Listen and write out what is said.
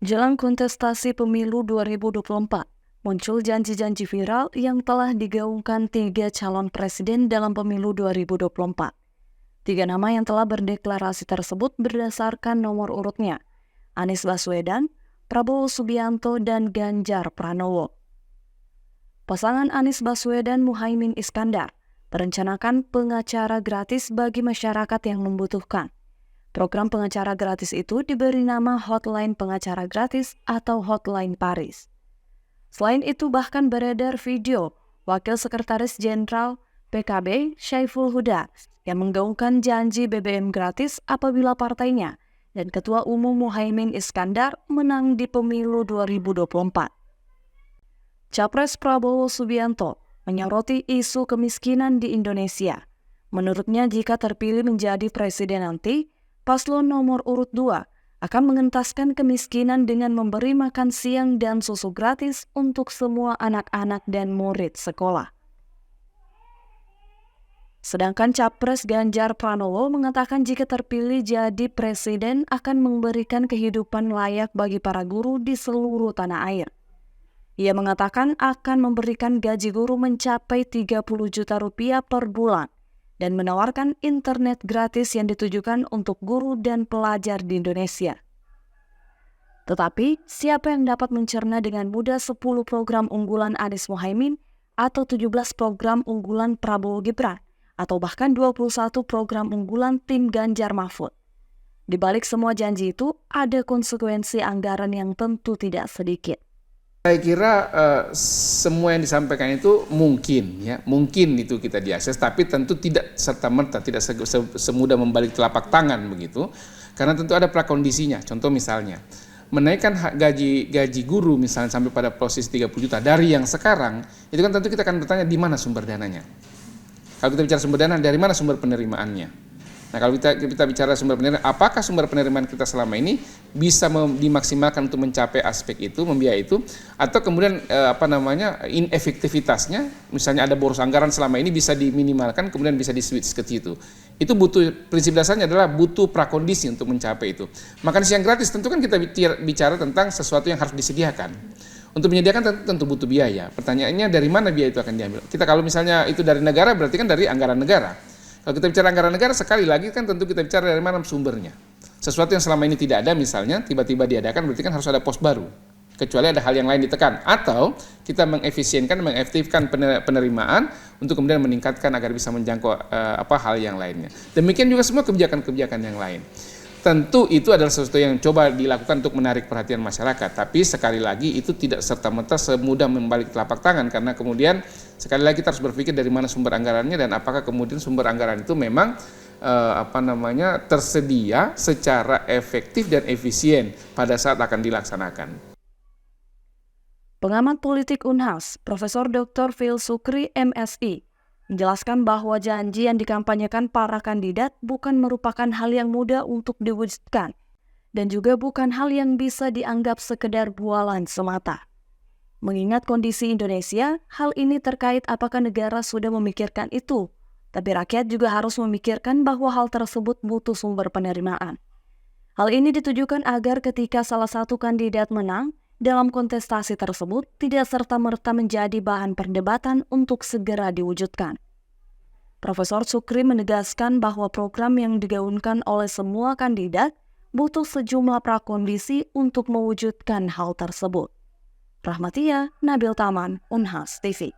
Jelang kontestasi pemilu 2024, muncul janji-janji viral yang telah digaungkan 3 calon presiden dalam pemilu 2024. 3 nama yang telah berdeklarasi tersebut berdasarkan nomor urutnya, Anies Baswedan, Prabowo Subianto, dan Ganjar Pranowo. Pasangan Anies Baswedan Muhaimin Iskandar merencanakan pengacara gratis bagi masyarakat yang membutuhkan. Program pengacara gratis itu diberi nama Hotline Pengacara Gratis atau Hotline Paris. Selain itu bahkan beredar video Wakil Sekretaris Jenderal PKB Syaiful Huda yang menggaungkan janji BBM gratis apabila partainya dan Ketua Umum Muhaimin Iskandar menang di pemilu 2024. Capres Prabowo Subianto menyoroti isu kemiskinan di Indonesia. Menurutnya jika terpilih menjadi presiden nanti, Paslon nomor urut 2 akan mengentaskan kemiskinan dengan memberi makan siang dan susu gratis untuk semua anak-anak dan murid sekolah. Sedangkan Capres Ganjar Pranowo mengatakan jika terpilih jadi presiden akan memberikan kehidupan layak bagi para guru di seluruh tanah air. Ia mengatakan akan memberikan gaji guru mencapai 30 juta rupiah per bulan dan menawarkan internet gratis yang ditujukan untuk guru dan pelajar di Indonesia. Tetapi, siapa yang dapat mencerna dengan mudah 10 program unggulan Anies Muhaimin atau 17 program unggulan Prabowo Gibran atau bahkan 21 program unggulan tim Ganjar Mahfud? Di balik semua janji itu, ada konsekuensi anggaran yang tentu tidak sedikit. Saya kira semua yang disampaikan itu mungkin itu kita diakses, tapi tentu tidak serta-merta, tidak semudah membalik telapak tangan begitu, karena tentu ada prakondisinya. Contoh misalnya, menaikkan gaji guru misalnya sampai pada proses 30 juta dari yang sekarang, itu kan tentu kita akan bertanya di mana sumber dananya. Kalau kita bicara sumber dana, dari mana sumber penerimaannya? Nah, kalau kita bicara sumber penerimaan, apakah sumber penerimaan kita selama ini bisa dimaksimalkan untuk mencapai aspek itu, membiayai itu, atau kemudian inefektivitasnya, misalnya ada boros anggaran selama ini bisa diminimalkan, kemudian bisa di-switch ke situ. Itu prinsip dasarnya adalah butuh prakondisi untuk mencapai itu. Makan siang gratis tentu kan kita bicara tentang sesuatu yang harus disediakan. Untuk menyediakan tentu butuh biaya. Pertanyaannya dari mana biaya itu akan diambil? Kita kalau misalnya itu dari negara berarti kan dari anggaran negara. Kalau kita bicara anggaran negara, sekali lagi kan tentu kita bicara dari mana sumbernya. Sesuatu yang selama ini tidak ada misalnya, tiba-tiba diadakan berarti kan harus ada pos baru. Kecuali ada hal yang lain ditekan. Atau kita mengefektifkan penerimaan untuk kemudian meningkatkan agar bisa menjangkau hal yang lainnya. Demikian juga semua kebijakan-kebijakan yang lain. Tentu itu adalah sesuatu yang coba dilakukan untuk menarik perhatian masyarakat. Tapi sekali lagi itu tidak serta-merta semudah membalik telapak tangan. Karena kemudian sekali lagi kita harus berpikir dari mana sumber anggarannya dan apakah kemudian sumber anggaran itu memang tersedia secara efektif dan efisien pada saat akan dilaksanakan. Pengamat politik Unhas, Profesor Dr. Phil Sukri, MSI, menjelaskan bahwa janji yang dikampanyekan para kandidat bukan merupakan hal yang mudah untuk diwujudkan dan juga bukan hal yang bisa dianggap sekedar bualan semata. Mengingat kondisi Indonesia, hal ini terkait apakah negara sudah memikirkan itu, tapi rakyat juga harus memikirkan bahwa hal tersebut butuh sumber penerimaan. Hal ini ditujukan agar ketika salah satu kandidat menang, dalam kontestasi tersebut tidak serta-merta menjadi bahan perdebatan untuk segera diwujudkan. Profesor Sukri menegaskan bahwa program yang digaungkan oleh semua kandidat butuh sejumlah prakondisi untuk mewujudkan hal tersebut. Rahmatia Nabil Taman, Unhas TV.